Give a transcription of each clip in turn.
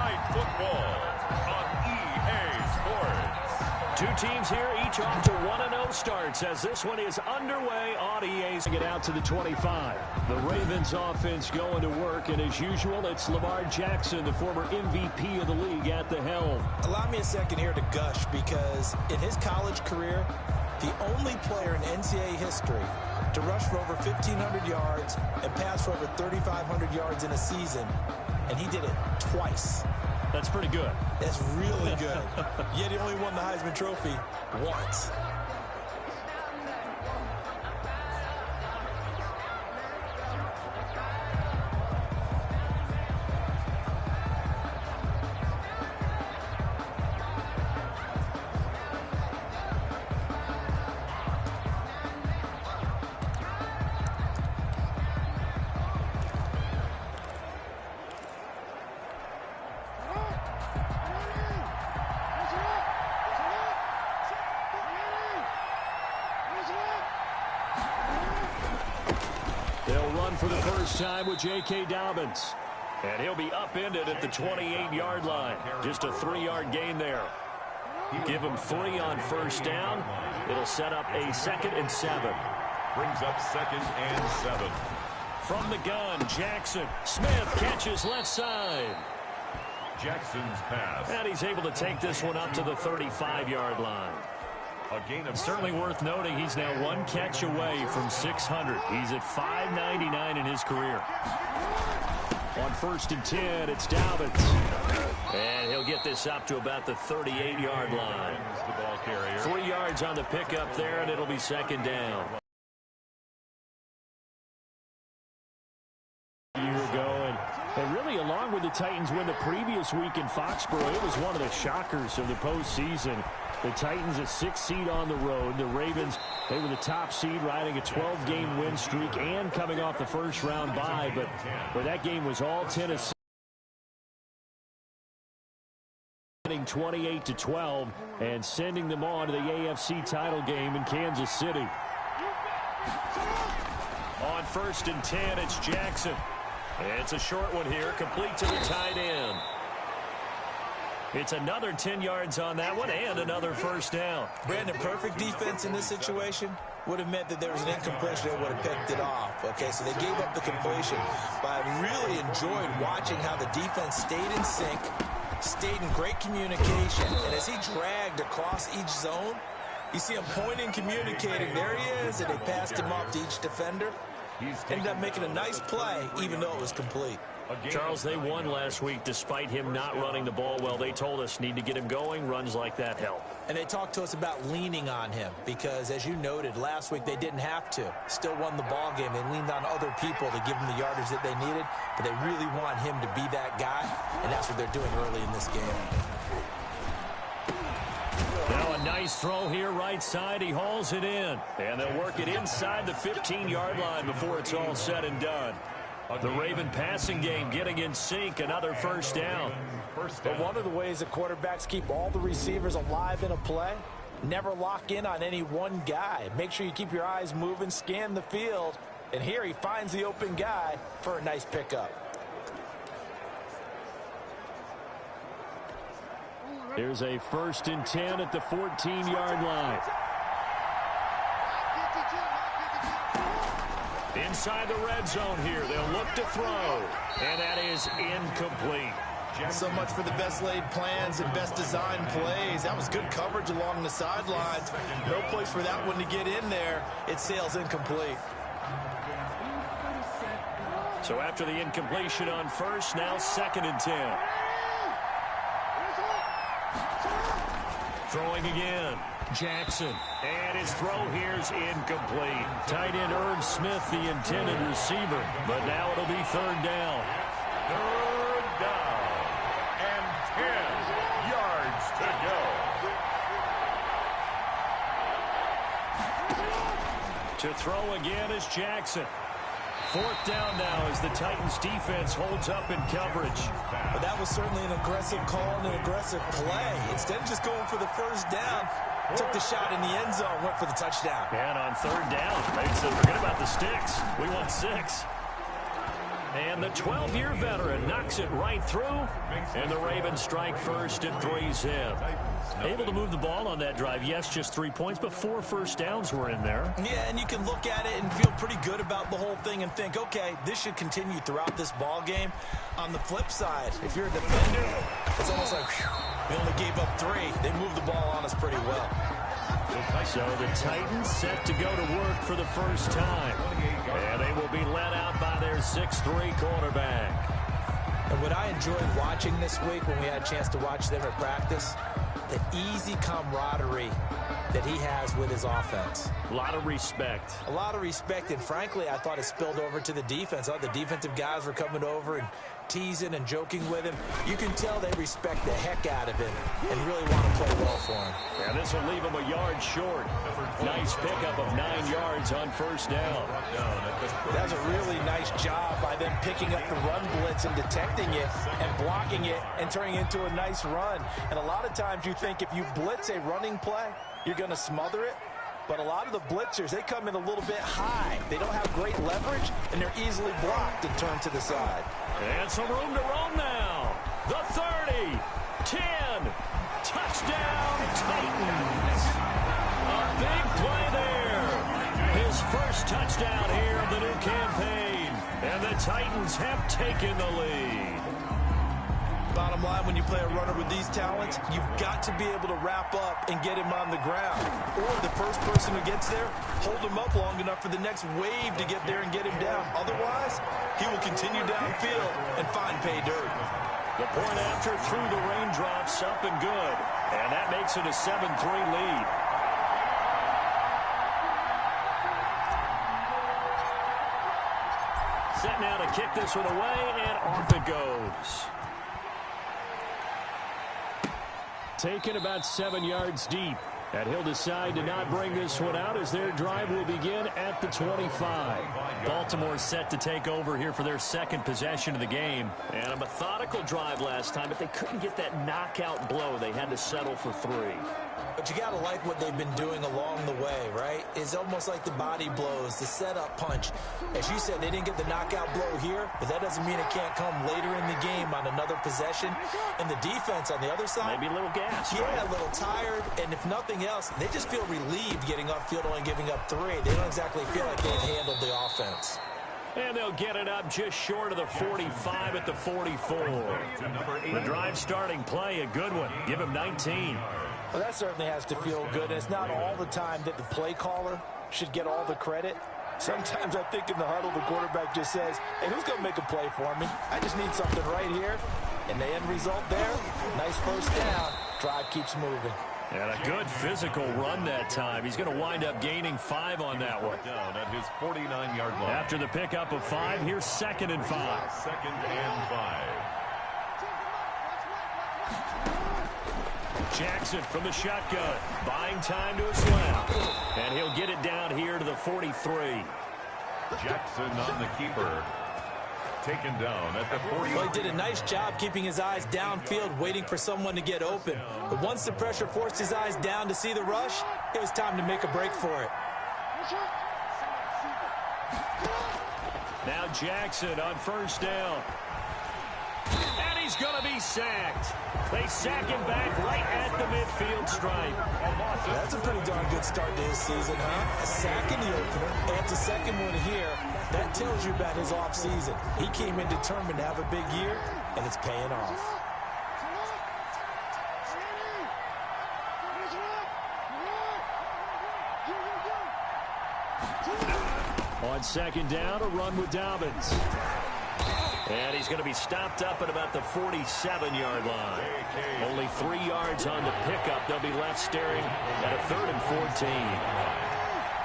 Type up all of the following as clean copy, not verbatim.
Night Football on EA Sports. Two teams here, each off to 1-0 starts as this one is underway on EA's. Get out to the 25. The Ravens offense going to work, and as usual, it's Lamar Jackson, the former MVP of the league, at the helm. Allow me a second here to gush, because in his college career, the only player in NCAA history to rush for over 1,500 yards and pass for over 3,500 yards in a season, and he did it twice. That's pretty good. That's really good. Yet he only won the Heisman Trophy once. They'll run for the first time with J.K. Dobbins. And he'll be upended at the 28-yard line. Just a 3-yard gain there. Give him 3 on first down. It'll set up a 2nd and 7. Brings up 2nd and 7. From the gun, Jackson. Smith catches left side. Jackson's pass. And he's able to take this one up to the 35-yard line. A gain of Certainly worth noting he's now 1 catch away from 600. He's at 599 in his career. On 1st and 10, it's Dobbins. And he'll get this up to about the 38-yard line. the ball carrier. 3 yards on the pickup there, and it'll be 2nd down. And really, along with the Titans win the previous week in Foxborough, it was one of the shockers of the postseason. The Titans a 6th seed on the road. The Ravens, they were the top seed, riding a 12-game win streak and coming off the first-round bye. But that game was all Tennessee. 28-12 and sending them on to the AFC title game in Kansas City. On 1st and 10, it's Jackson. It's a short one here, complete to the tight end. It's another 10 yards on that one and another first down. Brandon, perfect defense in this situation would have meant that there was an incompletion that would have picked it off. Okay, so they gave up the completion. But I really enjoyed watching how the defense stayed in sync, stayed in great communication, and as he dragged across each zone, you see him pointing, communicating. There he is, and they passed him off to each defender. Ended up making a nice play, even though it was complete. Charles, they won last week despite him not running the ball well. They told us need to get him going. Runs like that help. And they talked to us about leaning on him because, as you noted, last week they didn't have to. Still won the ball game. They leaned on other people to give them the yardage that they needed, but they really want him to be that guy, and that's what they're doing early in this game. Now a nice throw here right side. He hauls it in. And they'll work it inside the 15-yard line before it's all said and done. The Raven passing game getting in sync. Another first down. But one of the ways that quarterbacks keep all the receivers alive in a play, never lock in on any one guy. Make sure you keep your eyes moving, scan the field. And here he finds the open guy for a nice pickup. Here's a 1st and 10 at the 14-yard line. Inside the red zone here. They'll look to throw. And that is incomplete. So much for the best laid plans and best designed plays. That was good coverage along the sidelines. No place for that one to get in there. It sails incomplete. So after the incompletion on first, now 2nd and 10. Throwing again. Jackson. And his throw here's incomplete. Tight end Irv Smith, the intended receiver. But now it'll be 3rd down. 3rd down. And 10 yards to go. To throw again is Jackson. 4th down now as the Titans defense holds up in coverage. But that was certainly an aggressive call and an aggressive play. Instead of just going for the first down, took the shot in the end zone, went for the touchdown. And on 3rd down, they said, forget about the sticks. We want 6. And the 12-year veteran knocks it right through. And the Ravens strike first at 3-zip. Able to move the ball on that drive. Yes, just 3 points, but 4 first downs were in there. Yeah, and you can look at it and feel pretty good about the whole thing and think, okay, this should continue throughout this ball game. On the flip side, if you're a defender, it's almost like, whew, we only gave up 3. They moved the ball on us pretty well. So the Titans set to go to work for the first time. And they will be led out by their 6'3" quarterback. And what I enjoyed watching this week when we had a chance to watch them at practice, the easy camaraderie that he has with his offense. A lot of respect. A lot of respect, and frankly, I thought it spilled over to the defense. All the defensive guys were coming over and teasing and joking with him. You can tell they respect the heck out of him and really want to play well for him. And this will leave him a yard short. Nice pickup of 9 yards on first down. That was a really nice job by them picking up the run blitz and detecting it and blocking it and turning it into a nice run. And a lot of times you think if you blitz a running play, you're going to smother it. But a lot of the blitzers, they come in a little bit high. They don't have great leverage, and they're easily blocked and turned to the side. And some room to roam now. The 30, 10, touchdown Titans. A big play there. His first touchdown here of the new campaign. And the Titans have taken the lead. Bottom line, when you play a runner with these talents, you've got to be able to wrap up and get him on the ground. Or the first person who gets there, hold him up long enough for the next wave to get there and get him down. Otherwise, he will continue downfield and find pay dirt. The point after through the raindrops, up and good. And that makes it a 7-3 lead. Set now to kick this one away, and off it goes. Taken about 7 yards deep. And he'll decide to not bring this one out as their drive will begin at the 25. Baltimore set to take over here for their second possession of the game. And a methodical drive last time, but they couldn't get that knockout blow. They had to settle for 3. But you got to like what they've been doing along the way, right? It's almost like the body blows, the setup punch. As you said, they didn't get the knockout blow here, but that doesn't mean it can't come later in the game on another possession. And the defense on the other side, maybe a little gas. Yeah, right? A little tired, and if nothing else, they just feel relieved getting upfield, only giving up 3. They don't exactly feel like they've handled the offense. And they'll get it up just short of the 45 at the 44. The drive starting play, a good one. Give him 19. Well, that certainly has to feel good. And it's not all the time that the play caller should get all the credit. Sometimes I think in the huddle, the quarterback just says, hey, who's going to make a play for me? I just need something right here. And the end result there, nice first down. Drive keeps moving. And a good physical run that time. He's going to wind up gaining 5 on that one. Down at his 49-yard line. After the pickup of 5, here's 2nd and 5. 2nd and 5. Jackson from the shotgun, buying time to his left. And he'll get it down here to the 43. Jackson on the keeper. Taken down at the 40. Well, he did a nice job keeping his eyes downfield, waiting for someone to get open. But once the pressure forced his eyes down to see the rush, it was time to make a break for it. Now Jackson on first down. And he's going to be sacked. They sack him back right at the midfield stripe. That's a pretty darn good start to his season, huh? A sack in the opener, and a second one here. That tells you about his offseason. He came in determined to have a big year, and it's paying off. On second down, a run with Dobbins. And he's going to be stopped up at about the 47-yard line. Only 3 yards on the pickup. They'll be left staring at a 3rd and 14.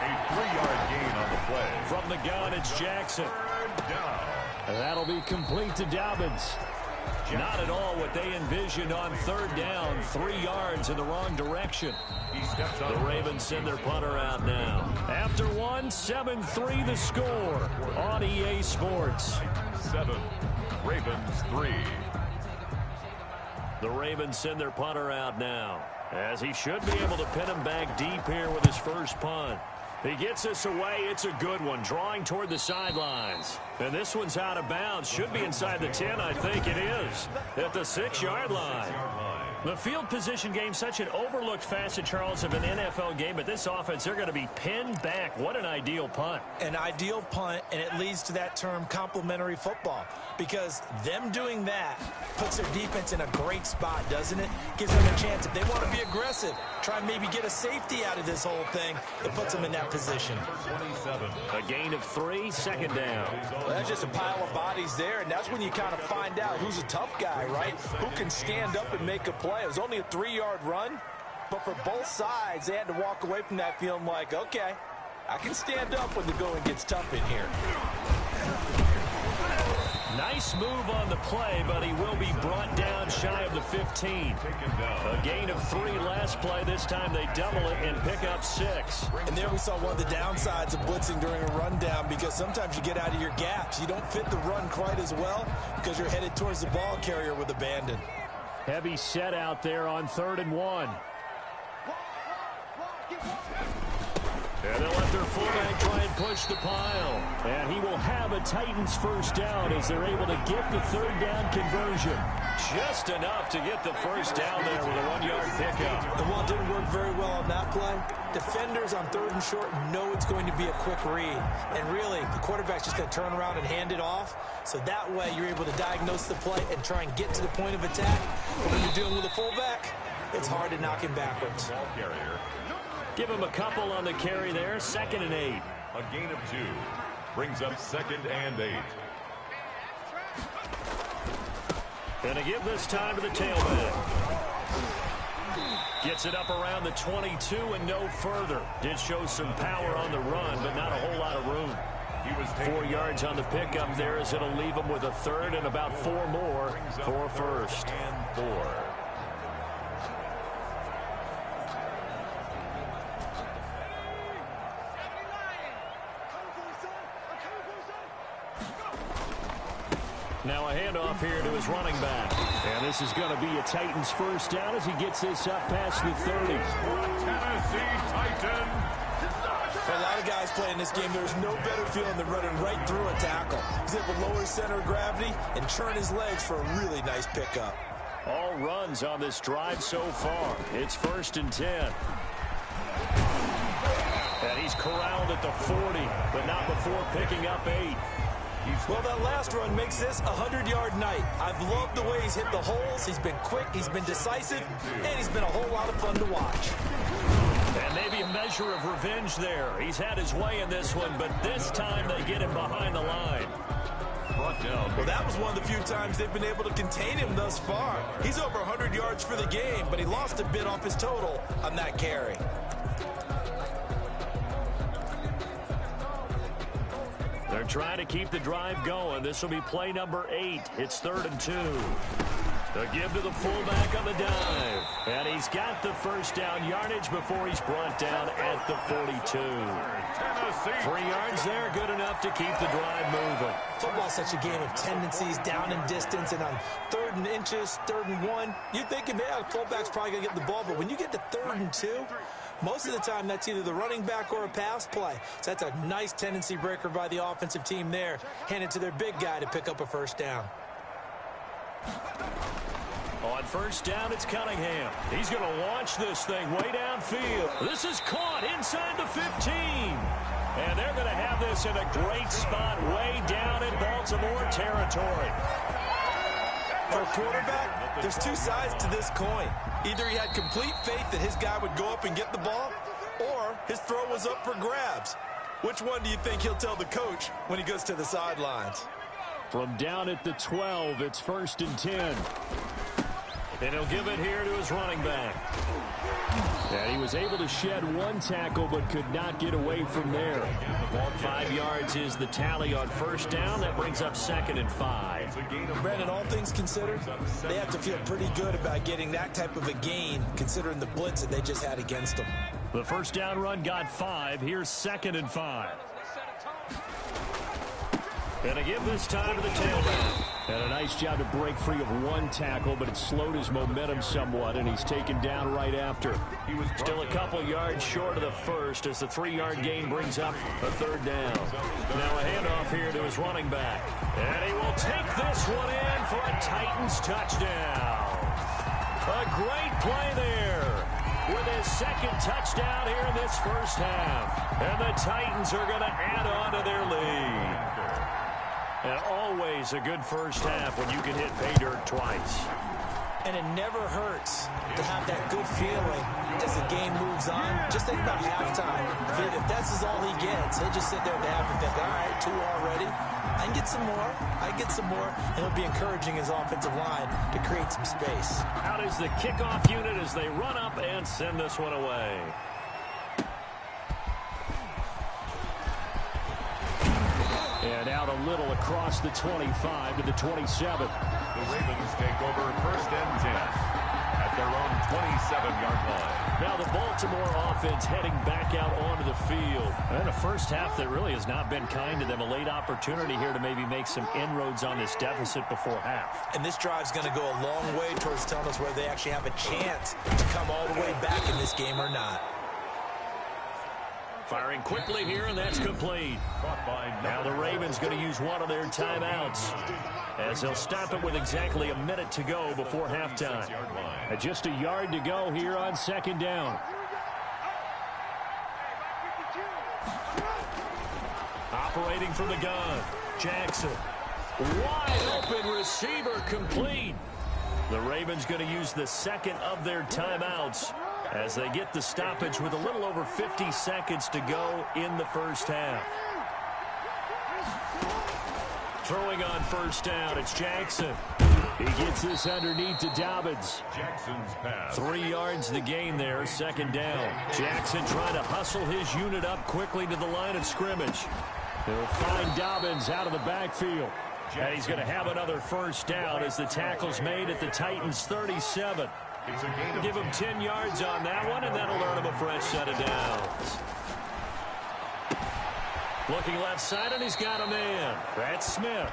A 3-yard gain on the play. From the gun, it's Jackson. Down. And that'll be complete to Dobbins. Not at all what they envisioned on 3rd down. 3 yards in the wrong direction. He steps up. The Ravens send their punter out now. After 1, 7-3 the score on EA Sports. 7, Ravens 3. The Ravens send their punter out now, as he should be able to pin him back deep here with his first punt. He gets us away. It's a good one, drawing toward the sidelines. And this one's out of bounds. Should be inside the 10, I think it is. At the 6-yard line. The field position game, such an overlooked facet, Charles, of an NFL game. But this offense, they're going to be pinned back. What an ideal punt. An ideal punt, and it leads to that term complementary football. Because them doing that puts their defense in a great spot, doesn't it? Gives them a chance. If they want to be aggressive, try and maybe get a safety out of this whole thing, it puts them in that position. A gain of 3, second down. Well, that's just a pile of bodies there, and that's when you kind of find out who's a tough guy, right? Who can stand up and make a play. It was only a 3-yard run, but for both sides, they had to walk away from that feeling like, okay, I can stand up when the going gets tough in here. Nice move on the play, but he will be brought down shy of the 15. A gain of 3 last play. This time they double it and pick up 6. And there we saw one of the downsides of blitzing during a rundown, because sometimes you get out of your gaps. You don't fit the run quite as well because you're headed towards the ball carrier with abandon. Heavy set out there on 3rd and 1. And they'll let their fullback try and push the pile. And he will have a Titans first down as they're able to get the 3rd down conversion. Just enough to get the first down there with a 1-yard pickup. And while it didn't work very well on that play, defenders on 3rd and short know it's going to be a quick read. And really, the quarterback's just going to turn around and hand it off. So that way, you're able to diagnose the play and try and get to the point of attack. But when you're dealing with a fullback, it's hard to knock him backwards. Give him a couple on the carry there. 2nd and 8. A gain of 2 brings up 2nd and 8. Gonna give this time to the tailback. Gets it up around the 22 and no further. Did show some power on the run, but not a whole lot of room. He was 4 yards on the pickup there, as it'll leave him with a 3rd and about 4 more for first. And 4. Now a handoff here to his running back. And this is going to be a Titans first down as he gets this up past the 30. Tennessee Titan. For a lot of guys playing this game, there's no better feeling than running right through a tackle. He's able to lower his center of gravity and churn his legs for a really nice pickup. All runs on this drive so far. It's 1st and 10. And he's corralled at the 40, but not before picking up 8. Well, that last run makes this a 100-yard night. I've loved the way he's hit the holes. He's been quick, he's been decisive, and he's been a whole lot of fun to watch. And maybe a measure of revenge there. He's had his way in this one, but this time they get him behind the line. Brought down. Well, that was one of the few times they've been able to contain him thus far. He's over 100 yards for the game, but he lost a bit off his total on that carry. They're trying to keep the drive going. This will be play number 8. It's 3rd and 2. The give to the fullback on the dive. And he's got the first down yardage before he's brought down at the 42. 3 yards there, good enough to keep the drive moving. Football's such a game of tendencies, down and distance, and on 3rd and inches, 3rd and 1, you're thinking, yeah, the fullback's probably going to get the ball. But when you get to 3rd and 2, most of the time that's either the running back or a pass play. So that's a nice tendency breaker by the offensive team there. Hand it to their big guy to pick up a first down. On first down, it's Cunningham. He's going to launch this thing way downfield. This is caught inside the 15. And they're going to have this in a great spot way down in Baltimore territory. For a quarterback, there's 2 sides to this coin. Either he had complete faith that his guy would go up and get the ball, or his throw was up for grabs. Which one do you think he'll tell the coach when he goes to the sidelines? From down at the 12, it's 1st and 10. And he'll give it here to his running back. And he was able to shed 1 tackle, but could not get away from there. 5 yards is the tally on first down. That brings up 2nd and 5. Brandon, all things considered, they have to feel pretty good about getting that type of a gain, considering the blitz that they just had against them. The first down run got 5. Here's 2nd and 5. And a give this time to the tailback. And a nice job to break free of one tackle, but it slowed his momentum somewhat, and he's taken down right after. Still a couple yards short of the first as the 3-yard gain brings up a third down. Now a handoff here to his running back. And he will take this one in for a Titans touchdown. A great play there with his second touchdown here in this first half. And the Titans are going to add on to their lead. And always a good first half when you can hit pay dirt twice. And it never hurts to have that good feeling as the game moves on. Just think about halftime. If that's all he gets, he'll just sit there at the half and think, all right, 2 already. I can get some more. I can get some more. And he'll be encouraging his offensive line to create some space. Out is the kickoff unit as they run up and send this one away. And out a little across the 25 to the 27. The Ravens take over 1st and 10 at their own 27-yard line. Now the Baltimore offense heading back out onto the field. And a first half that really has not been kind to them. A late opportunity here to maybe make some inroads on this deficit before half. And this drive's going to go a long way towards telling us whether they actually have a chance to come all the way back in this game or not. Firing quickly here, and that's complete. Now the Ravens going to use one of their timeouts as they'll stop it with exactly a minute to go before halftime. Just a yard to go here on 2nd down. Operating from the gun, Jackson. Wide open receiver complete. The Ravens going to use the second of their timeouts as they get the stoppage with a little over 50 seconds to go in the first half. Throwing on 1st down, it's Jackson. He gets this underneath to Dobbins. Jackson's pass. 3 yards the gain there, 2nd down. Jackson trying to hustle his unit up quickly to the line of scrimmage. He'll find Dobbins out of the backfield. And he's going to have another 1st down as the tackle's made at the Titans' 37. Give him 10 yards on that one, and that'll earn him a fresh set of downs. Looking left side, and he's got a man. That's Smith.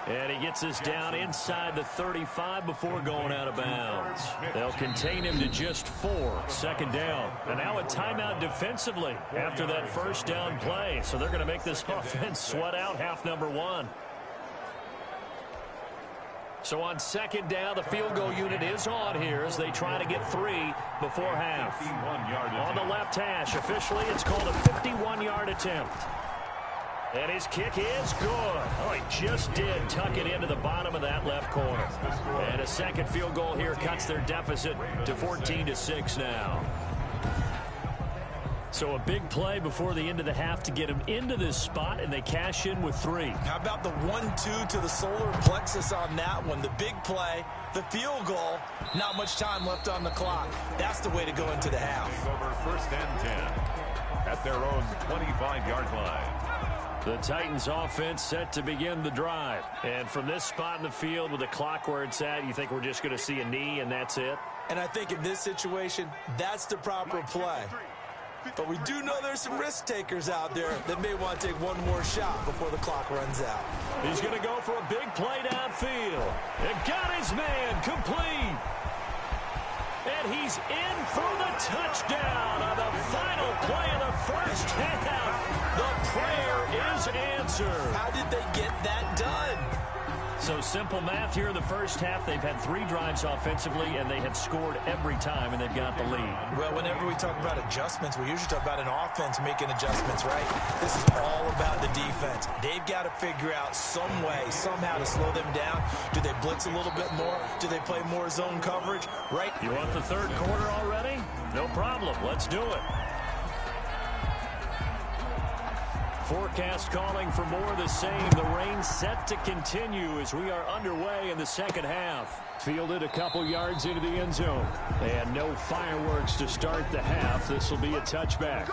And he gets us down inside the 35 before going out of bounds. They'll contain him to just 4, 2nd down. And now a timeout defensively after that 1st down play. So they're going to make this offense sweat out half number 1. So on 2nd down, the field goal unit is on here as they try to get 3 before half. On the left hash, officially it's called a 51-yard attempt. And his kick is good. Oh, he just did tuck it into the bottom of that left corner. And a second field goal here cuts their deficit to 14-6 now. So a big play before the end of the half to get him into this spot, and they cash in with 3. How about the 1-2 to the solar plexus on that one? The big play, the field goal, not much time left on the clock. That's the way to go into the half. Over 1st and 10 at their own 25-yard line. The Titans offense set to begin the drive. And from this spot in the field with the clock where it's at, you think we're just going to see a knee and that's it? And I think in this situation, that's the proper play. But we do know there's some risk takers out there that may want to take one more shot before the clock runs out. He's going to go for a big play downfield. And got his man complete. And he's in for the touchdown on the final play of the first half. The prayer is answered. How did they get that done? So simple math here in the first half. They've had 3 drives offensively, and they have scored every time, and they've got the lead. Well, whenever we talk about adjustments, we usually talk about an offense making adjustments, right? This is all about the defense. They've got to figure out some way, somehow to slow them down. Do they blitz a little bit more? Do they play more zone coverage? Right? You want the 3rd quarter already? No problem. Let's do it. Forecast calling for more of the same. The rain set to continue as we are underway in the 2nd half. Fielded a couple yards into the end zone. And no fireworks to start the half. This will be a touchback.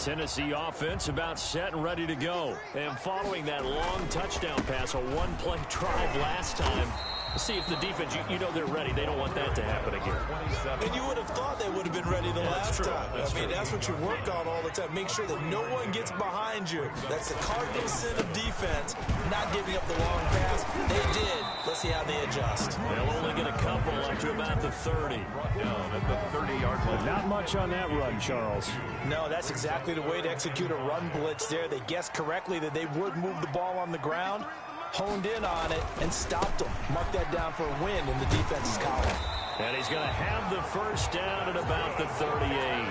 Tennessee offense about set and ready to go. And following that long touchdown pass, a one-play drive last time, let's see if the defense, you know they're ready. They don't want that to happen again. And you would have thought they would have been ready the last time. That's what you work on all the time. Make sure that no one gets behind you. That's the cardinal sin of defense, not giving up the long pass. They did. Let's see how they adjust. They'll only get a couple up to about the 30. Down at the 30-yard line. Not much on that run, Charles. No, that's exactly the way to execute a run blitz there. They guessed correctly that they would move the ball on the ground, honed in on it, and stopped them. Mark that down for a win in the defense's column. And he's going to have the first down at about the 38.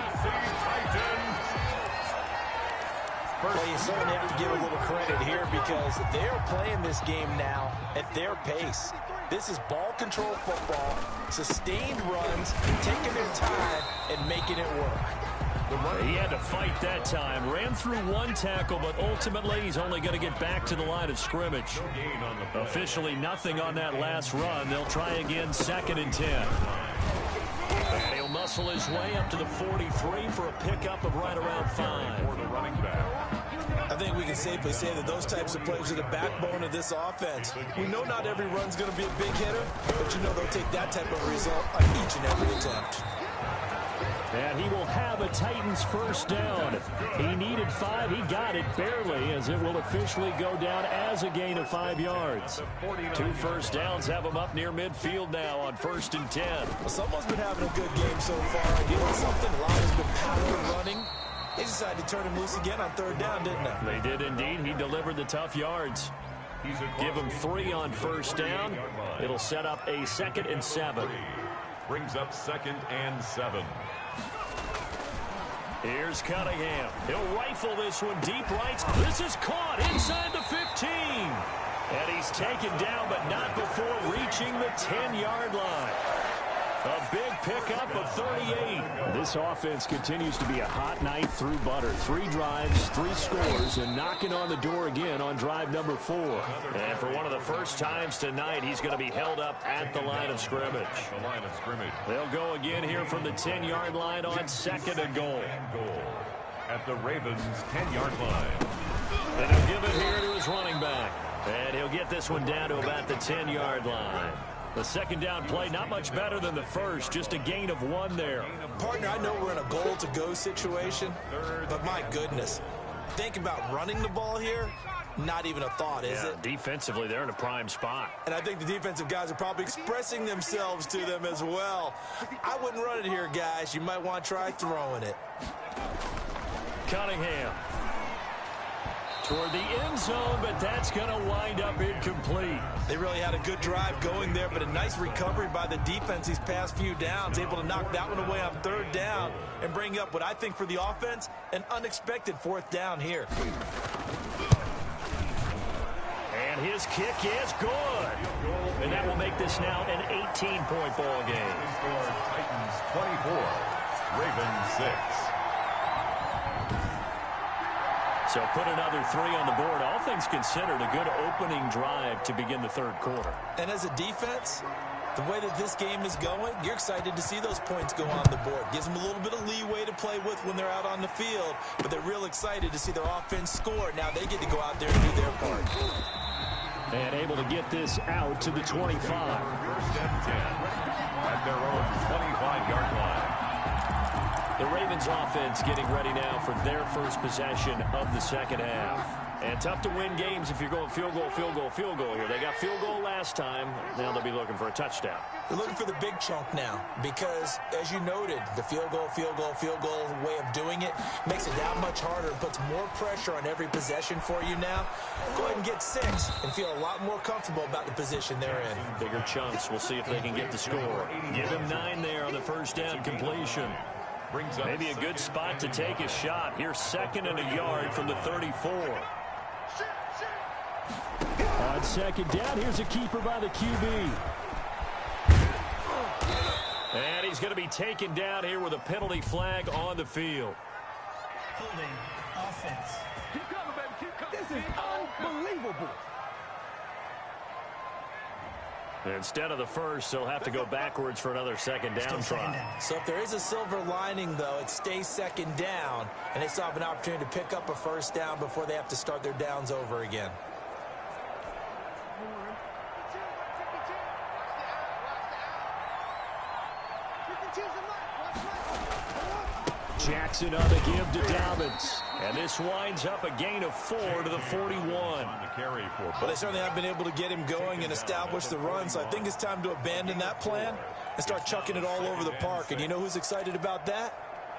Well, you certainly have to give a little credit here because they're playing this game now at their pace. This is ball control football, sustained runs, taking their time and making it work. He had to fight that time. Ran through one tackle, but ultimately he's only going to get back to the line of scrimmage. Officially nothing on that last run. They'll try again, 2nd and 10. And he'll muscle his way up to the 43 for a pickup of right around 5. I think we can safely say that those types of plays are the backbone of this offense. We know not every run's going to be a big hitter, but you know they'll take that type of result on each and every attempt. And he will have a Titans first down. He needed 5. He got it barely, as it will officially go down as a gain of 5 yards. 2 first downs have him up near midfield now on 1st and 10. Well, someone's been having a good game so far. You know something? A lot has been power running. They decided to turn him loose again on 3rd down, didn't they? They did indeed. He delivered the tough yards. Give him 3 on 1st down. It'll set up a 2nd and 7. Brings up 2nd and 7. Here's Cunningham. He'll rifle this one deep right. This is caught inside the 15. And he's taken down, but not before reaching the 10-yard line. A big pickup of 38. This offense continues to be a hot knife through butter. 3 drives, 3 scores, and knocking on the door again on drive number 4. And for one of the first times tonight, he's going to be held up at the line of scrimmage. They'll go again here from the 10-yard line on 2nd and goal. At the Ravens' 10-yard line. And he'll give it here to his running back. And he'll get this one down to about the 10-yard line. The 2nd down play, not much better than the first, just a gain of 1 there. Partner, I know we're in a goal-to-go situation, but my goodness, think about running the ball here, not even a thought, is it? Defensively, they're in a prime spot. And I think the defensive guys are probably expressing themselves to them as well. I wouldn't run it here, guys. You might want to try throwing it. Cunningham. Toward the end zone, but that's going to wind up incomplete. They really had a good drive going there, but a nice recovery by the defense these past few downs, able to knock that one away on 3rd down and bring up what I think for the offense, an unexpected 4th down here. And his kick is good. And that will make this now an 18-point ball game. Titans 24, Ravens 6. So put another 3 on the board. All things considered, a good opening drive to begin the 3rd quarter. And as a defense, the way that this game is going, you're excited to see those points go on the board. Gives them a little bit of leeway to play with when they're out on the field, but they're real excited to see their offense score. Now they get to go out there and do their part. And able to get this out to the 25. 1st and 10 at their own 25-yard line. The Ravens offense getting ready now for their first possession of the 2nd half. And tough to win games if you're going field goal, field goal, field goal here. They got field goal last time. Now they'll be looking for a touchdown. They're looking for the big chunk now because, as you noted, the field goal way of doing it makes it that much harder and puts more pressure on every possession for you now. Go ahead and get 6 and feel a lot more comfortable about the position they're in. Bigger chunks. We'll see if they can get the score. Give him 9 there on the 1st down completion. Maybe a good spot to take a shot. Here's 2nd and a yard from the 34. On 2nd down, here's a keeper by the QB. And he's going to be taken down here with a penalty flag on the field. Holding offense. Keep coming, baby. Keep coming. This is unbelievable. Instead of the first, they'll have to go backwards for another second down try. So if there is a silver lining, though, it stays second down, and they still have an opportunity to pick up a first down before they have to start their downs over again. Jackson on the give to Dobbins. And this winds up a gain of 4 to the 41. Well, they certainly have been able to get him going and establish the run, so I think it's time to abandon that plan and start chucking it all over the park. And you know who's excited about that?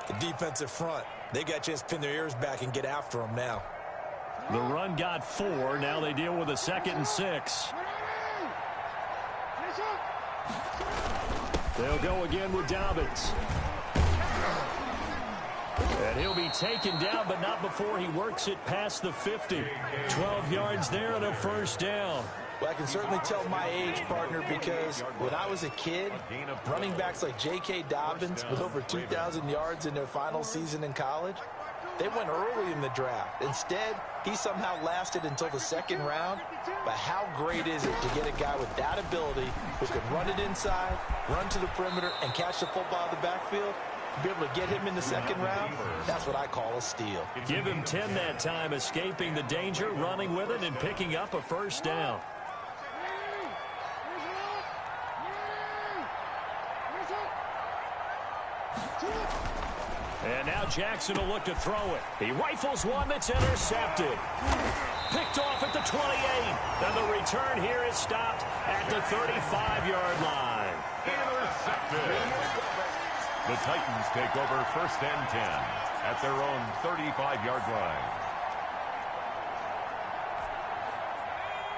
The defensive front. They got a chance to pin their ears back and get after him now. The run got 4. Now they deal with a 2nd and 6. They'll go again with Dobbins. And he'll be taken down, but not before he works it past the 50. 12 yards there and a first down. Well, I can certainly tell my age, partner, because when I was a kid, running backs like J.K. Dobbins with over 2,000 yards in their final season in college, they went early in the draft. Instead, he somehow lasted until the 2nd round. But how great is it to get a guy with that ability who can run it inside, run to the perimeter, and catch the football out of the backfield? Be able to get him in the 2nd round, that's what I call a steal. Give him 10 that time, escaping the danger, running with it, and picking up a first down. And now Jackson will look to throw it. He rifles one that's intercepted. Picked off at the 28. And the return here is stopped at the 35-yard line. Intercepted. The Titans take over 1st and 10 at their own 35-yard line.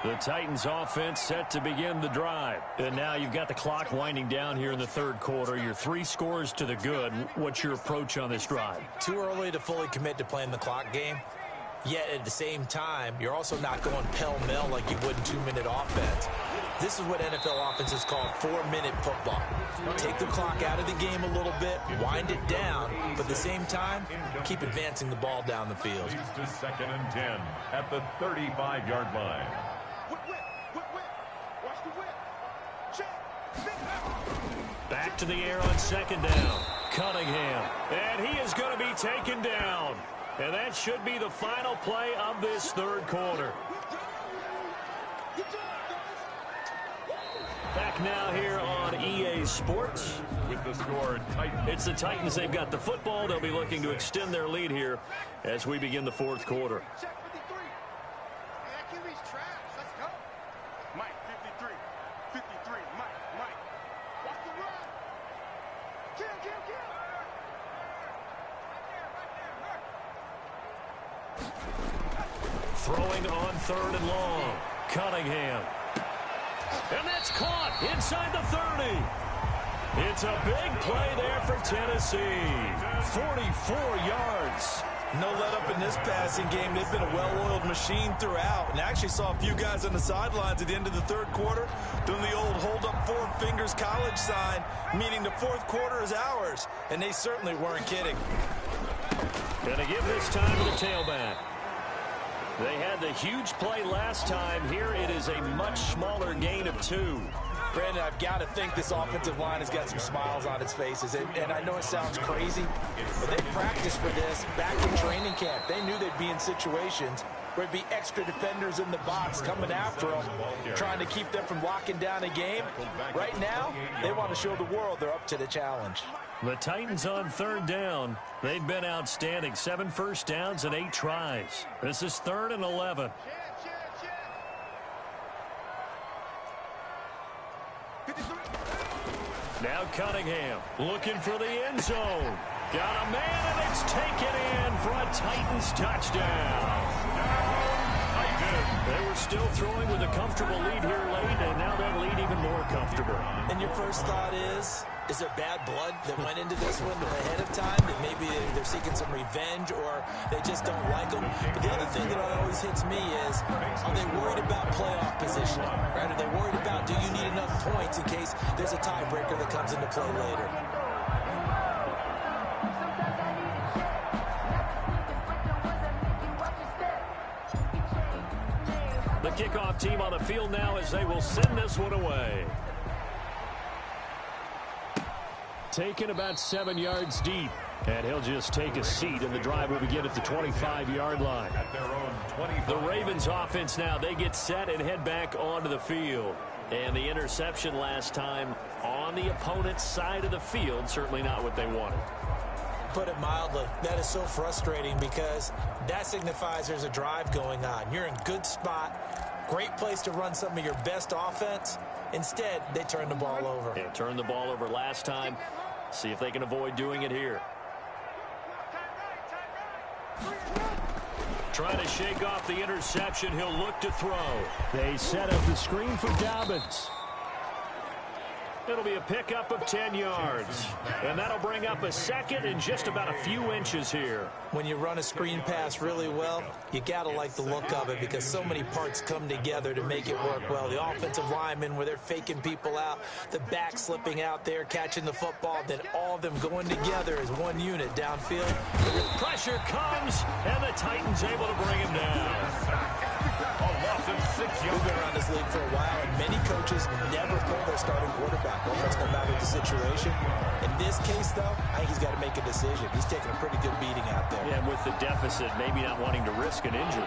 The Titans offense set to begin the drive. And now you've got the clock winding down here in the 3rd quarter. You're 3 scores to the good. What's your approach on this drive? Too early to fully commit to playing the clock game. Yet at the same time, you're also not going pell-mell like you would in 2-minute offense. This is what NFL offenses call 4-minute football. Take the clock out of the game a little bit, wind it down, but at the same time, keep advancing the ball down the field. Leads to 2nd and 10 at the 35-yard line. Back to the air on 2nd down. Cunningham. And he is going to be taken down. And that should be the final play of this 3rd quarter. Back now here on EA Sports. With the score, Titans. It's the Titans. They've got the football. They'll be looking to extend their lead here as we begin the 4th quarter. Throwing on 3rd and long. Cunningham. And that's caught inside the 30. It's a big play there for Tennessee. 44 yards. No let up in this passing game. They've been a well-oiled machine throughout. And I actually saw a few guys on the sidelines at the end of the 3rd quarter doing the old hold up 4 fingers college sign, meaning the 4th quarter is ours. And they certainly weren't kidding. Gonna give this time to the tailback. They had the huge play last time. Here it is a much smaller gain of 2. Brandon, I've got to think this offensive line has got some smiles on its faces. And I know it sounds crazy, but they practiced for this back in training camp. They knew they'd be in situations where it'd be extra defenders in the box coming after them, trying to keep them from locking down a game. Right now, they want to show the world they're up to the challenge. The Titans on 3rd down. They've been outstanding. 7 first downs and 8 tries. This is 3rd and 11. Now Cunningham looking for the end zone. Got a man, and it's taken in for a Titans touchdown. They were still throwing with a comfortable lead here late, and now that lead even more comfortable. And your first thought is there bad blood that went into this one ahead of time? That maybe they're seeking some revenge or they just don't like them? But the other thing that always hits me is, are they worried about playoff positioning? Right? Are they worried about, do you need enough points in case there's a tiebreaker that comes into play later? The kickoff team on the field now as they will send this one away. Taken about 7 yards deep. And he'll just take a seat, and the drive will begin at the 25-yard line. At their own 25. The Ravens offense now, they get set and head back onto the field. And the interception last time on the opponent's side of the field, certainly not what they wanted. Put it mildly, that is so frustrating because that signifies there's a drive going on. You're in good spot, great place to run some of your best offense. Instead, they turn the ball over. They turned the ball over last time. See if they can avoid doing it here. Trying to shake off the interception. He'll look to throw. They set up the screen for Dobbins. It'll be a pickup of 10 yards. And that'll bring up a second and just about a few inches here. When you run a screen pass really well, you got to like the look of it because so many parts come together to make it work well. The offensive linemen where they're faking people out, the back slipping out there, catching the football, then all of them going together as one unit downfield. Pressure comes, and the Titans able to bring him down. A loss of 6 yards. We've been around this league for a while, and many coaches never pull their starting quarterback, almost no matter the situation. In this case, though, I think he's got to make a decision. He's taking a pretty good beating out there. Yeah, and with the deficit, maybe not wanting to risk an injury.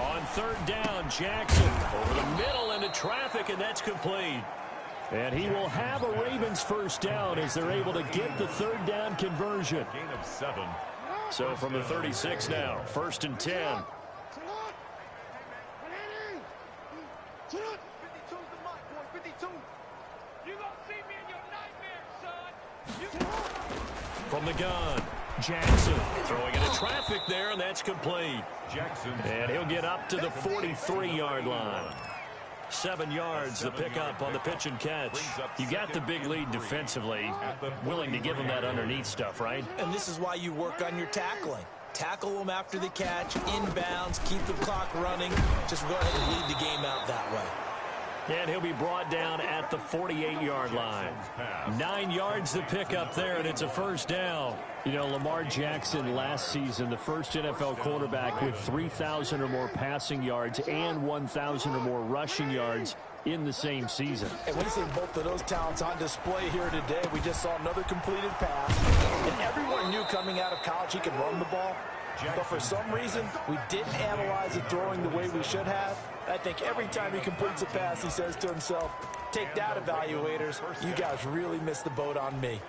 On third down, Jackson over the middle into traffic, and that's complete. And he will have a Ravens first down as they're able to get the third down conversion. Gain of 7. So from the 36 now, 1st and 10. From the gun, Jackson throwing into traffic there, and that's complete. Jackson. And he'll get up to the 43-yard line. 7 yards, the pickup on the pitch and catch. You got the big lead defensively. Willing to give him that underneath stuff, right? And this is why you work on your tackling. Tackle them after the catch, inbounds, keep the clock running. Just go ahead and lead the game out that way. And he'll be brought down at the 48-yard line. 9 yards the pickup there, and it's a first down. You know, Lamar Jackson last season, the first NFL quarterback with 3,000 or more passing yards and 1,000 or more rushing yards in the same season. And we see both of those talents on display here today. We just saw another completed pass. And everyone knew coming out of college he could run the ball. But for some reason, we didn't analyze the throwing the way we should have. I think every time he completes a pass, he says to himself, take that, evaluators. You guys really missed the boat on me.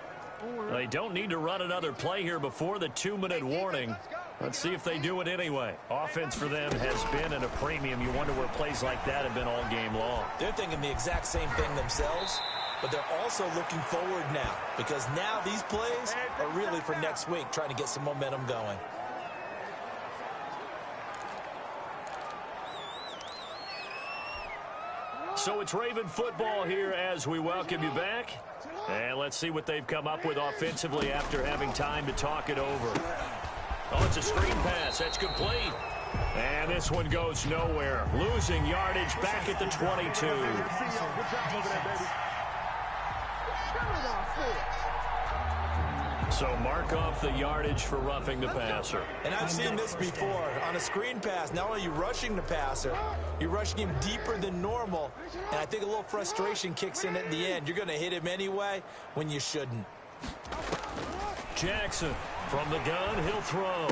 They don't need to run another play here before the 2-minute warning. Let's see if they do it anyway. Offense for them has been at a premium. You wonder where plays like that have been all game long. They're thinking the exact same thing themselves, but they're also looking forward now because now these plays are really for next week, trying to get some momentum going. So it's Raven football here as we welcome you back. And let's see what they've come up with offensively after having time to talk it over. Oh, it's a screen pass. That's complete. And this one goes nowhere. Losing yardage back at the 22. So mark off the yardage for roughing the passer. And I've seen this before. On a screen pass, not only are you rushing the passer, you're rushing him deeper than normal. And I think a little frustration kicks in at the end. You're going to hit him anyway when you shouldn't. Jackson from the gun, he'll throw.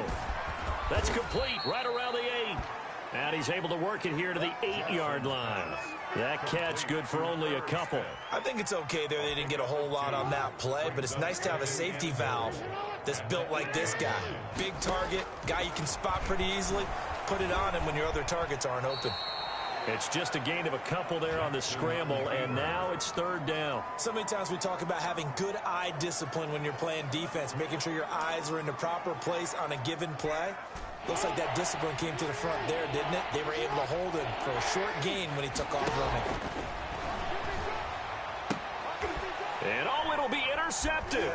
That's complete right around the 8. And he's able to work it here to the 8-yard line. That catch good for only a couple. I think it's okay there. They didn't get a whole lot on that play, but it's nice to have a safety valve that's built like this guy. Big target, guy you can spot pretty easily. Put it on him when your other targets aren't open. It's just a gain of a couple there on the scramble, and now it's third down. So many times we talk about having good eye discipline when you're playing defense, making sure your eyes are in the proper place on a given play. Looks like that discipline came to the front there, didn't it? They were able to hold him for a short gain when he took off running. And oh, it'll be intercepted.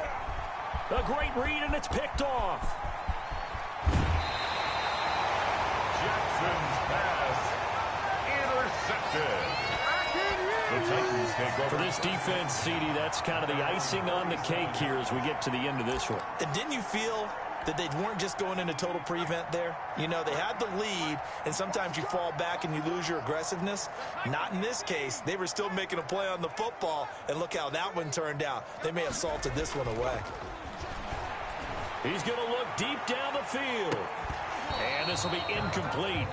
A great read, and it's picked off. Jackson's pass intercepted. The Titans take over. For this defense, CD, that's kind of the icing on the cake here as we get to the end of this one. And didn't you feel that they weren't just going into total prevent there? You know, they had the lead, and sometimes you fall back and you lose your aggressiveness. Not in this case. They were still making a play on the football, and look how that one turned out. They may have salted this one away. He's going to look deep down the field. And this will be incomplete.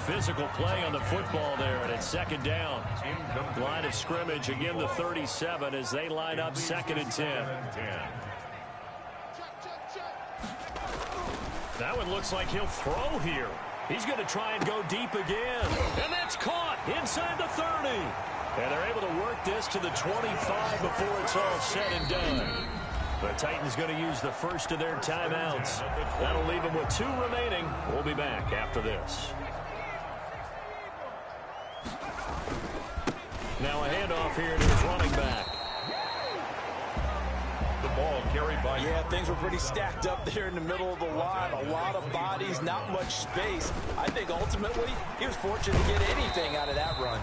Physical play on the football there, and it's second down. Line of scrimmage, again the 37 as they line up 2nd and 10. That one looks like he'll throw here. He's going to try and go deep again. And that's caught inside the 30. And they're able to work this to the 25 before it's all said and done. The Titans going to use the first of their timeouts. That'll leave them with 2 remaining. We'll be back after this. Now a handoff here to his running back. The ball carried by... Yeah, things were pretty stacked up there in the middle of the line. A lot of bodies, not much space. I think ultimately he was fortunate to get anything out of that run.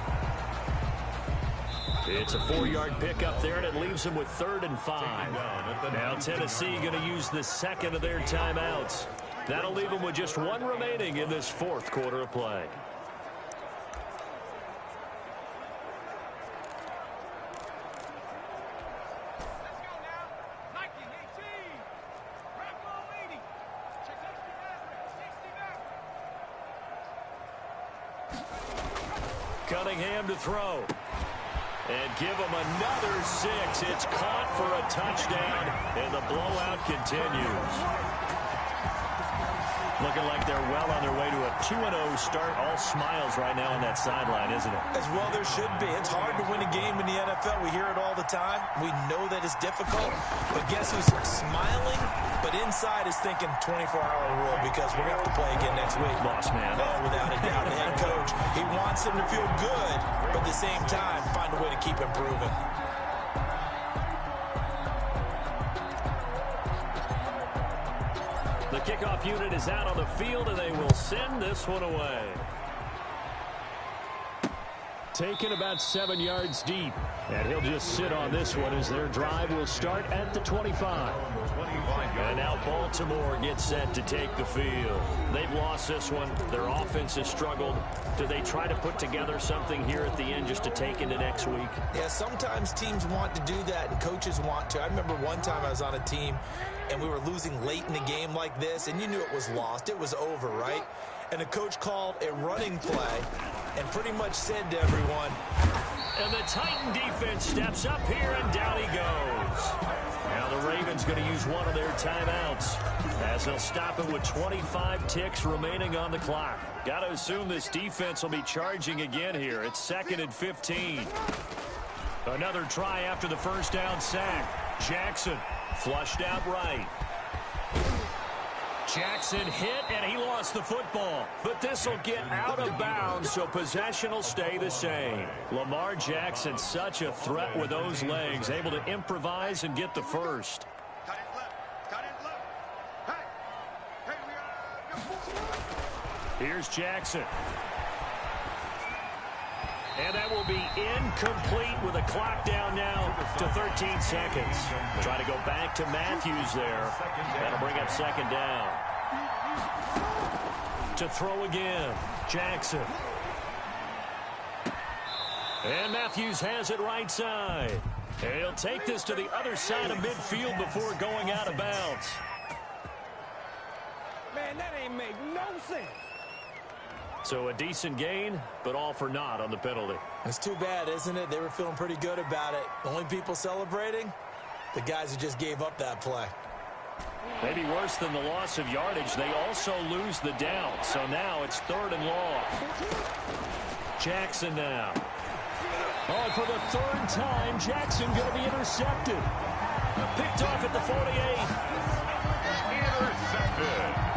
It's a 4-yard pickup there, and it leaves them with 3rd and 5. Now Tennessee going to use the second of their timeouts. That'll leave them with just 1 remaining in this 4th quarter of play. Cunningham to throw. And give him another 6. It's caught for a touchdown, and the blowout continues. Looking like they're well on their way to a 2-0 start. All smiles right now on that sideline, isn't it? As well there should be. It's hard to win a game in the NFL. We hear it all the time. We know that it's difficult. But guess who's smiling? But inside is thinking 24-hour rule because we're going to have to play again next week. Boss man. Oh, without a doubt. The head coach, he wants them to feel good, but at the same time, find a way to keep improving. The kickoff unit is out on the field, and they will send this one away. Taken about 7 yards deep. And he'll just sit on this one as their drive will start at the 25. And now Baltimore gets set to take the field. They've lost this one. Their offense has struggled. Do they try to put together something here at the end just to take into next week? Yeah, sometimes teams want to do that and coaches want to. I remember one time I was on a team and we were losing late in the game like this, and you knew it was lost. It was over, right? And the coach called a running play and pretty much said to everyone, and the Titan defense steps up here, and down he goes. Now the Ravens going to use one of their timeouts as they'll stop it with 25 ticks remaining on the clock. Got to assume this defense will be charging again here. It's 2nd and 15. Another try after the first down sack. Jackson flushed out right. Jackson hit, and he lost the football. But this will get out of bounds, so possession will stay the same. Lamar Jackson, such a threat with those legs, able to improvise and get the first. Here's Jackson. And that will be incomplete with a clock down now to 13 seconds. Try to go back to Matthews there. That'll bring up 2nd down. To throw again, Jackson. And Matthews has it right side. And he'll take this to the other side of midfield before going out of bounds. Man, that ain't make no sense. So a decent gain, but all for naught on the penalty. It's too bad, isn't it? They were feeling pretty good about it. The only people celebrating, the guys who just gave up that play. Maybe worse than the loss of yardage, they also lose the down. So now it's 3rd and long. Jackson now. Oh, for the 3rd time, Jackson going to be intercepted. Picked off at the 48. Intercepted.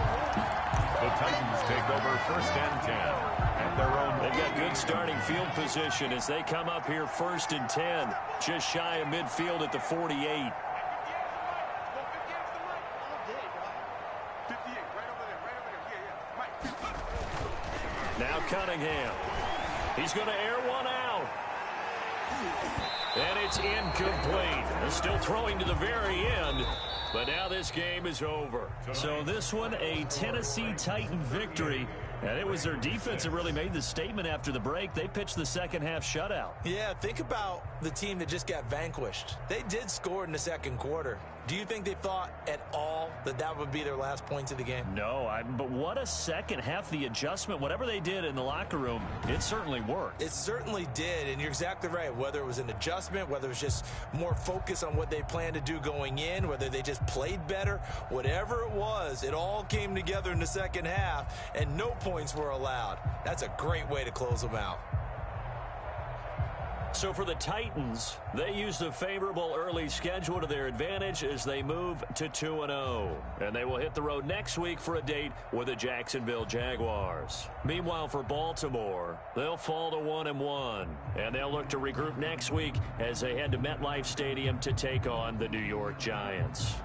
The Titans take over 1st and 10 at their own. They've got good starting field position as they come up here 1st and 10. Just shy of midfield at the 48. Now Cunningham. He's going to air one out. And it's incomplete. They're still throwing to the very end. But now this game is over. So this one, a Tennessee Titan victory. And it was their defense that really made the statement after the break. They pitched the second half shutout. Yeah, think about the team that just got vanquished. They did score in the second quarter. Do you think they thought at all that that would be their last points of the game? No, but what a second half. The adjustment, whatever they did in the locker room, it certainly worked. It certainly did, and you're exactly right. Whether it was an adjustment, whether it was just more focus on what they planned to do going in, whether they just played better, whatever it was, it all came together in the second half, and no points were allowed. That's a great way to close them out. So for the Titans, they used a favorable early schedule to their advantage as they move to 2-0. And they will hit the road next week for a date with the Jacksonville Jaguars. Meanwhile, for Baltimore, they'll fall to 1-1. And they'll look to regroup next week as they head to MetLife Stadium to take on the New York Giants.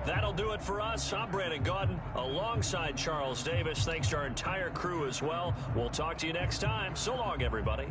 That'll do it for us. I'm Brandon Gaudin alongside Charles Davis. Thanks to our entire crew as well. We'll talk to you next time. So long, everybody.